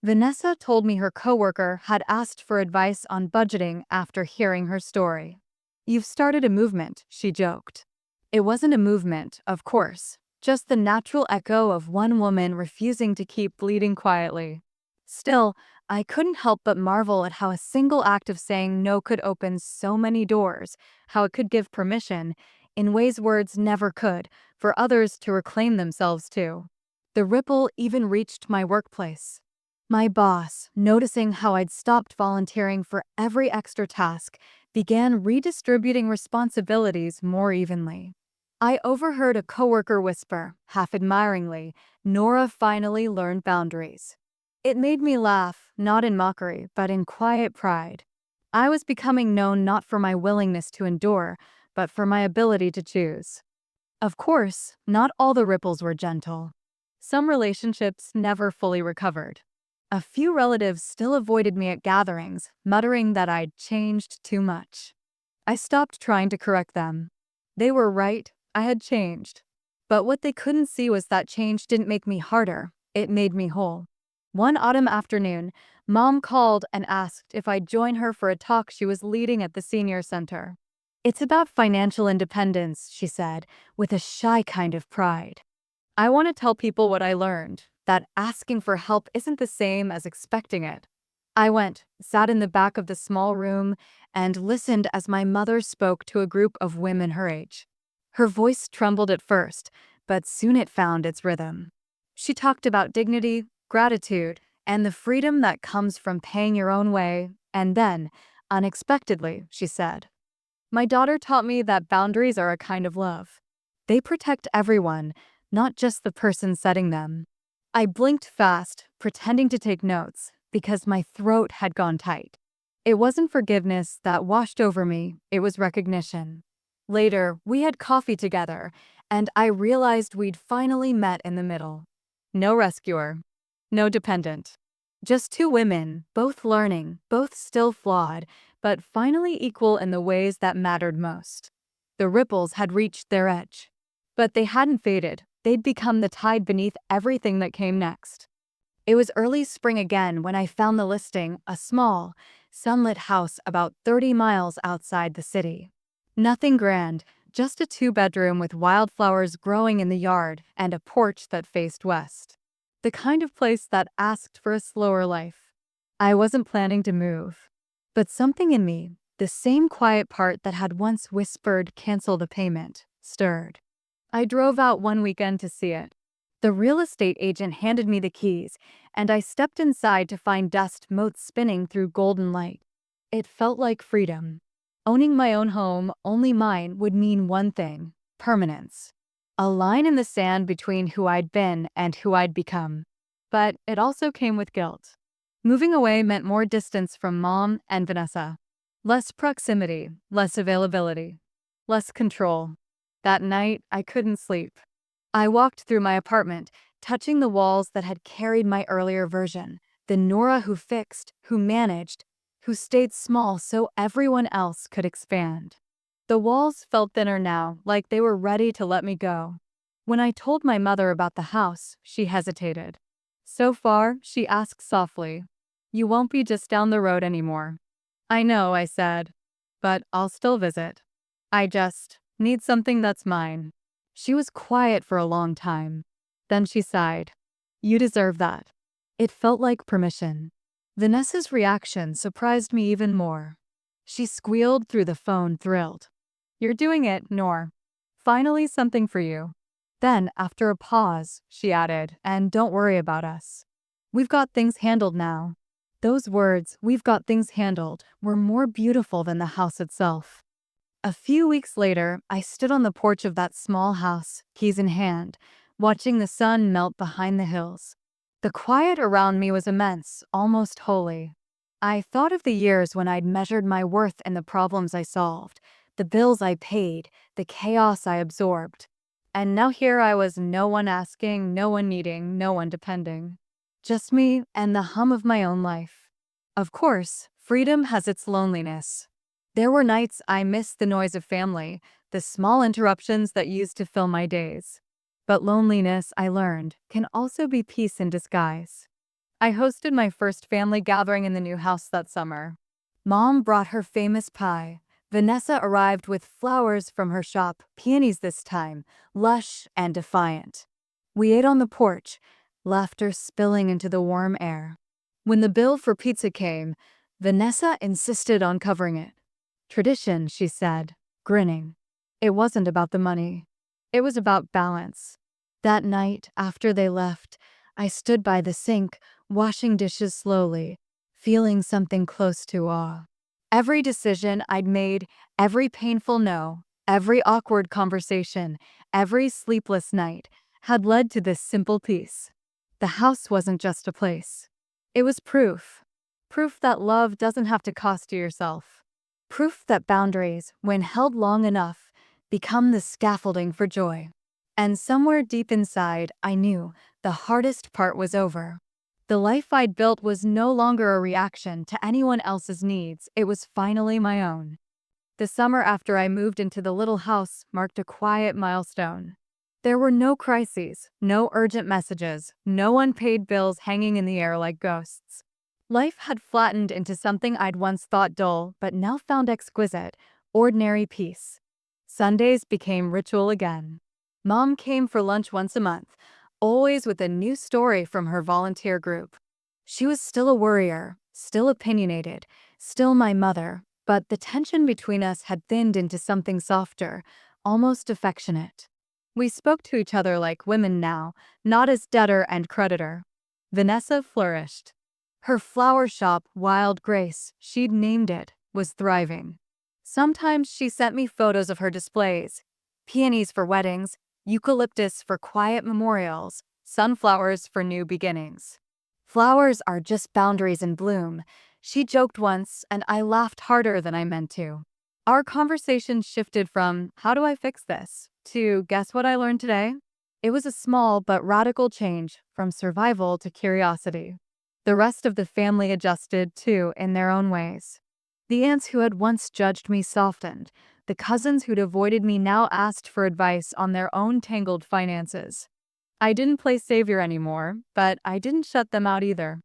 Vanessa told me her coworker had asked for advice on budgeting after hearing her story. "You've started a movement," she joked. It wasn't a movement, of course, just the natural echo of one woman refusing to keep bleeding quietly. Still, I couldn't help but marvel at how a single act of saying no could open so many doors, how it could give permission, in ways words never could, for others to reclaim themselves too. The ripple even reached my workplace. My boss, noticing how I'd stopped volunteering for every extra task, began redistributing responsibilities more evenly. I overheard a coworker whisper, half admiringly, "Nora finally learned boundaries." It made me laugh, not in mockery, but in quiet pride. I was becoming known not for my willingness to endure, but for my ability to choose. Of course, not all the ripples were gentle. Some relationships never fully recovered. A few relatives still avoided me at gatherings, muttering that I'd changed too much. I stopped trying to correct them. They were right, I had changed. But what they couldn't see was that change didn't make me harder, it made me whole. One autumn afternoon, Mom called and asked if I'd join her for a talk she was leading at the senior center. "It's about financial independence," she said, with a shy kind of pride. "I want to tell people what I learned, that asking for help isn't the same as expecting it." I went, sat in the back of the small room, and listened as my mother spoke to a group of women her age. Her voice trembled at first, but soon it found its rhythm. She talked about dignity, gratitude, and the freedom that comes from paying your own way, and then, unexpectedly, she said, "My daughter taught me that boundaries are a kind of love. They protect everyone, not just the person setting them." I blinked fast, pretending to take notes, because my throat had gone tight. It wasn't forgiveness that washed over me, it was recognition. Later, we had coffee together, and I realized we'd finally met in the middle. No rescuer, no dependent. Just two women, both learning, both still flawed, but finally equal in the ways that mattered most. The ripples had reached their edge. But they hadn't faded, they'd become the tide beneath everything that came next. It was early spring again when I found the listing, a small, sunlit house about 30 miles outside the city. Nothing grand, just a two-bedroom with wildflowers growing in the yard and a porch that faced west. The kind of place that asked for a slower life. I wasn't planning to move. But something in me, the same quiet part that had once whispered, "Cancel the payment," stirred. I drove out one weekend to see it. The real estate agent handed me the keys, and I stepped inside to find dust motes spinning through golden light. It felt like freedom. Owning my own home, only mine, would mean one thing: permanence. A line in the sand between who I'd been and who I'd become. But it also came with guilt. Moving away meant more distance from Mom and Vanessa. Less proximity, less availability, less control. That night, I couldn't sleep. I walked through my apartment, touching the walls that had carried my earlier version, the Nora who fixed, who managed, who stayed small so everyone else could expand. The walls felt thinner now, like they were ready to let me go. When I told my mother about the house, she hesitated. "So far," she asked softly, "you won't be just down the road anymore." "I know," I said, "but I'll still visit. I just need something that's mine." She was quiet for a long time. Then she sighed. "You deserve that." It felt like permission. Vanessa's reaction surprised me even more. She squealed through the phone, thrilled. "You're doing it, Nor. Finally something for you." Then, after a pause, she added, "And don't worry about us. We've got things handled now." Those words, "we've got things handled," were more beautiful than the house itself. A few weeks later, I stood on the porch of that small house, keys in hand, watching the sun melt behind the hills. The quiet around me was immense, almost holy. I thought of the years when I'd measured my worth in the problems I solved, the bills I paid, the chaos I absorbed. And now here I was, no one asking, no one needing, no one depending. Just me and the hum of my own life. Of course, freedom has its loneliness. There were nights I missed the noise of family, the small interruptions that used to fill my days. But loneliness, I learned, can also be peace in disguise. I hosted my first family gathering in the new house that summer. Mom brought her famous pie. Vanessa arrived with flowers from her shop, peonies this time, lush and defiant. We ate on the porch, laughter spilling into the warm air. When the bill for pizza came, Vanessa insisted on covering it. Tradition, she said, grinning. It wasn't about the money. It was about balance. That night, after they left, I stood by the sink, washing dishes slowly, feeling something close to awe. Every decision I'd made, every painful no, every awkward conversation, every sleepless night, had led to this simple peace. The house wasn't just a place. It was proof. Proof that love doesn't have to cost you yourself. Proof that boundaries, when held long enough, become the scaffolding for joy. And somewhere deep inside, I knew the hardest part was over. The life I'd built was no longer a reaction to anyone else's needs, it was finally my own. The summer after I moved into the little house marked a quiet milestone. There were no crises, no urgent messages, no unpaid bills hanging in the air like ghosts. Life had flattened into something I'd once thought dull but now found exquisite, ordinary peace. Sundays became ritual again. Mom came for lunch once a month, always with a new story from her volunteer group. She was still a worrier, still opinionated, still my mother, but the tension between us had thinned into something softer, almost affectionate. We spoke to each other like women now, not as debtor and creditor. Vanessa flourished. Her flower shop, Wild Grace, she'd named it, was thriving. Sometimes she sent me photos of her displays: peonies for weddings, eucalyptus for quiet memorials, sunflowers for new beginnings. Flowers are just boundaries in bloom, she joked once, and I laughed harder than I meant to. Our conversation shifted from, how do I fix this, to, guess what I learned today? It was a small but radical change, from survival to curiosity. The rest of the family adjusted, too, in their own ways. The aunts who had once judged me softened. The cousins who'd avoided me now asked for advice on their own tangled finances. I didn't play savior anymore, but I didn't shut them out either.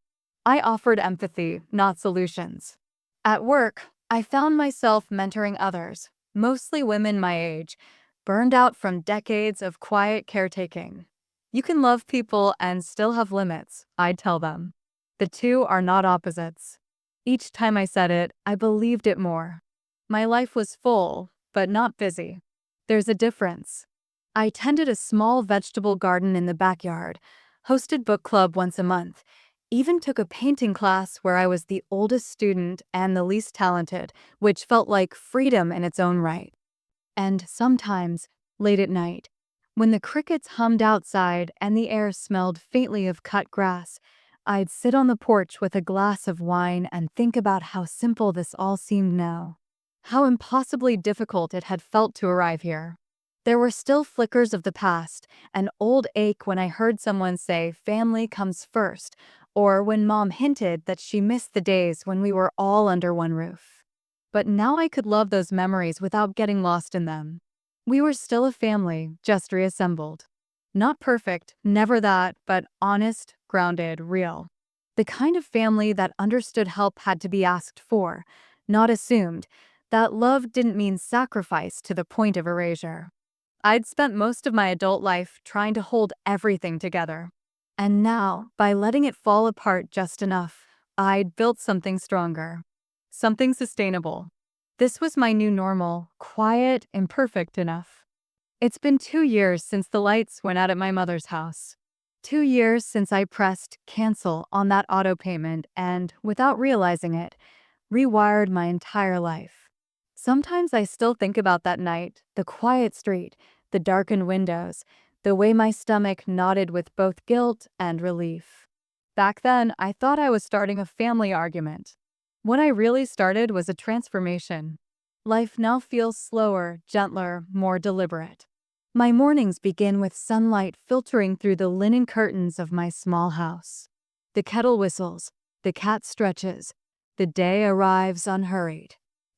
I offered empathy, not solutions. At work, I found myself mentoring others, mostly women my age, burned out from decades of quiet caretaking. You can love people and still have limits, I'd tell them. The two are not opposites. Each time I said it, I believed it more. My life was full, but not busy. There's a difference. I tended a small vegetable garden in the backyard, hosted book club once a month, even took a painting class where I was the oldest student and the least talented, which felt like freedom in its own right. And sometimes, late at night, when the crickets hummed outside and the air smelled faintly of cut grass, I'd sit on the porch with a glass of wine and think about how simple this all seemed now. How impossibly difficult it had felt to arrive here. There were still flickers of the past, an old ache when I heard someone say family comes first, or when Mom hinted that she missed the days when we were all under one roof. But now I could love those memories without getting lost in them. We were still a family, just reassembled. Not perfect, never that, but honest, grounded, real. The kind of family that understood help had to be asked for, not assumed, that love didn't mean sacrifice to the point of erasure. I'd spent most of my adult life trying to hold everything together. And now, by letting it fall apart just enough, I'd built something stronger. Something sustainable. This was my new normal, quiet, imperfect enough. It's been 2 years since the lights went out at my mother's house. 2 years since I pressed cancel on that auto payment and, without realizing it, rewired my entire life. Sometimes I still think about that night, the quiet street, the darkened windows, the way my stomach nodded with both guilt and relief. Back then, I thought I was starting a family argument. What I really started was a transformation. Life now feels slower, gentler, more deliberate. My mornings begin with sunlight filtering through the linen curtains of my small house. The kettle whistles, the cat stretches, the day arrives unhurried.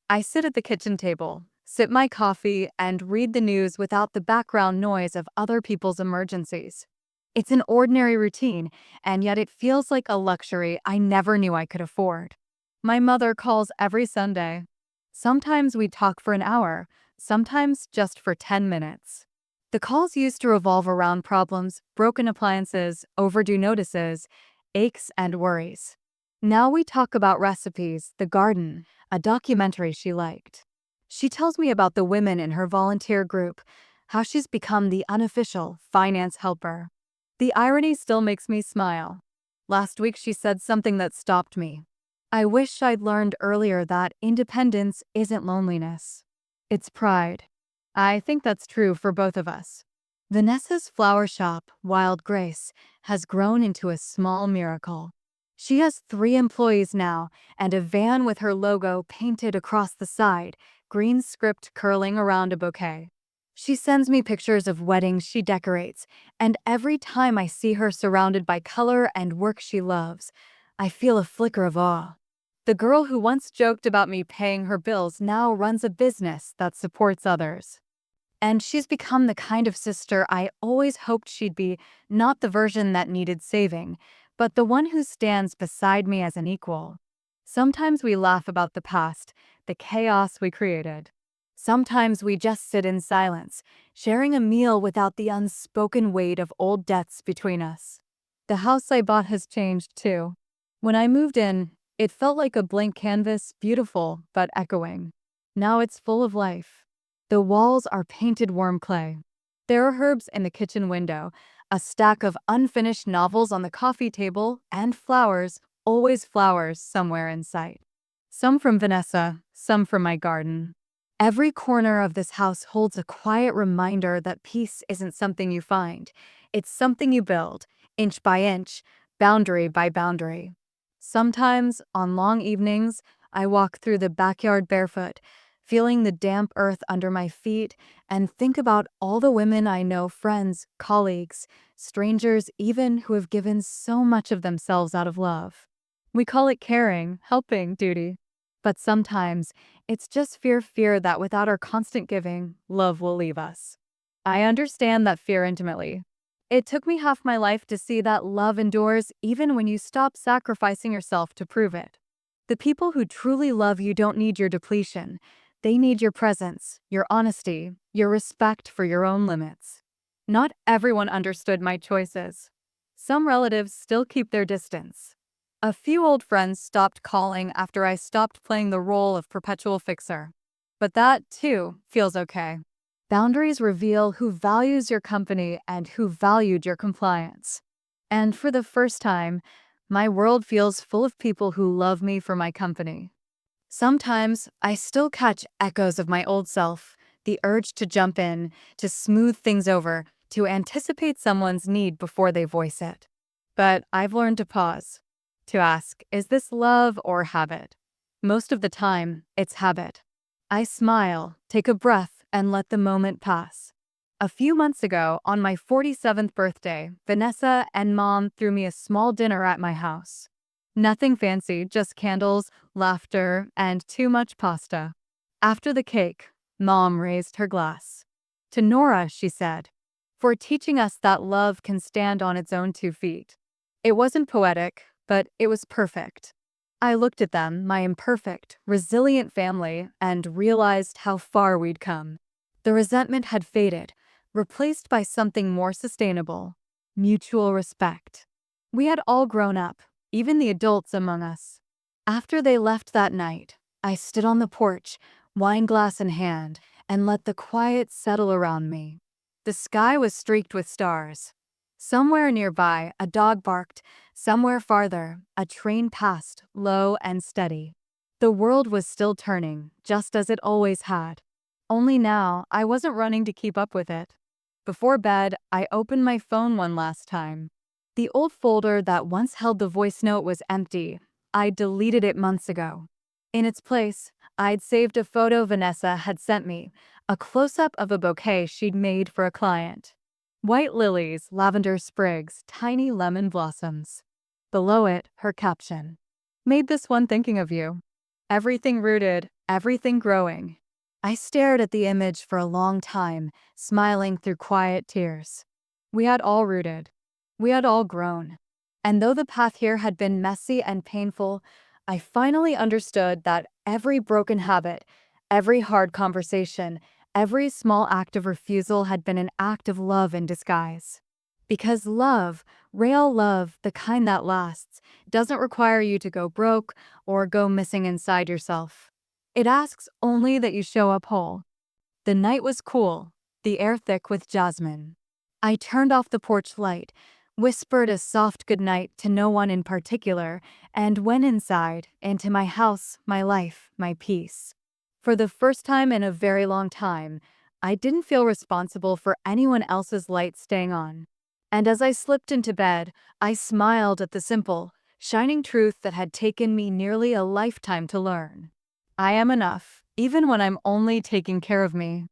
I sit at the kitchen table, sip my coffee, and read the news without the background noise of other people's emergencies. It's an ordinary routine, and yet it feels like a luxury I never knew I could afford. My mother calls every Sunday. Sometimes we talk for an hour, sometimes just for 10 minutes. The calls used to revolve around problems, broken appliances, overdue notices, aches, and worries. Now we talk about recipes, the garden, a documentary she liked. She tells me about the women in her volunteer group, how she's become the unofficial finance helper. The irony still makes me smile. Last week she said something that stopped me. I wish I'd learned earlier that independence isn't loneliness. It's pride. I think that's true for both of us. Vanessa's flower shop, Wild Grace, has grown into a small miracle. She has 3 employees now and a van with her logo painted across the side, green script curling around a bouquet. She sends me pictures of weddings she decorates, and every time I see her surrounded by color and work she loves, I feel a flicker of awe. The girl who once joked about me paying her bills now runs a business that supports others. And she's become the kind of sister I always hoped she'd be, not the version that needed saving, but the one who stands beside me as an equal. Sometimes we laugh about the past, the chaos we created. Sometimes we just sit in silence, sharing a meal without the unspoken weight of old debts between us. The house I bought has changed too. When I moved in, it felt like a blank canvas, beautiful but echoing. Now it's full of life. The walls are painted warm clay. There are herbs in the kitchen window, a stack of unfinished novels on the coffee table, and flowers, always flowers somewhere in sight. Some from Vanessa, some from my garden. Every corner of this house holds a quiet reminder that peace isn't something you find. It's something you build, inch by inch, boundary by boundary. Sometimes, on long evenings, I walk through the backyard barefoot, feeling the damp earth under my feet, and think about all the women I know, friends, colleagues, strangers even, who have given so much of themselves out of love. We call it caring, helping duty. But sometimes, it's just fear that without our constant giving, love will leave us. I understand that fear intimately. It took me half my life to see that love endures even when you stop sacrificing yourself to prove it. The people who truly love you don't need your depletion. They need your presence, your honesty, your respect for your own limits. Not everyone understood my choices. Some relatives still keep their distance. A few old friends stopped calling after I stopped playing the role of perpetual fixer. But that, too, feels okay. Boundaries reveal who values your company and who valued your compliance. And for the first time, my world feels full of people who love me for my company. Sometimes I still catch echoes of my old self, the urge to jump in, to smooth things over, to anticipate someone's need before they voice it. But I've learned to pause, to ask, is this love or habit? Most of the time, it's habit. I smile, take a breath, and let the moment pass. A few months ago, on my 47th birthday, Vanessa and Mom threw me a small dinner at my house. Nothing fancy, just candles, laughter, and too much pasta. After the cake, Mom raised her glass. To Nora, she said, for teaching us that love can stand on its own 2 feet. It wasn't poetic, but it was perfect. I looked at them, my imperfect, resilient family, and realized how far we'd come. The resentment had faded, replaced by something more sustainable: mutual respect. We had all grown up, even the adults among us. After they left that night, I stood on the porch, wine glass in hand, and let the quiet settle around me. The sky was streaked with stars. Somewhere nearby, a dog barked. Somewhere farther, a train passed, low and steady. The world was still turning, just as it always had. Only now, I wasn't running to keep up with it. Before bed, I opened my phone one last time. The old folder that once held the voice note was empty. I'd deleted it months ago. In its place, I'd saved a photo Vanessa had sent me, a close-up of a bouquet she'd made for a client. White lilies, lavender sprigs, tiny lemon blossoms. Below it, her caption: made this one thinking of you. Everything rooted, everything growing. I stared at the image for a long time, smiling through quiet tears. We had all rooted. We had all grown. And though the path here had been messy and painful, I finally understood that every broken habit, every hard conversation, every small act of refusal had been an act of love in disguise. Because love, real love, the kind that lasts, doesn't require you to go broke or go missing inside yourself. It asks only that you show up whole. The night was cool, the air thick with jasmine. I turned off the porch light, whispered a soft goodnight to no one in particular, and went inside, into my house, my life, my peace. For the first time in a very long time, I didn't feel responsible for anyone else's light staying on. And as I slipped into bed, I smiled at the simple, shining truth that had taken me nearly a lifetime to learn. I am enough, even when I'm only taking care of me.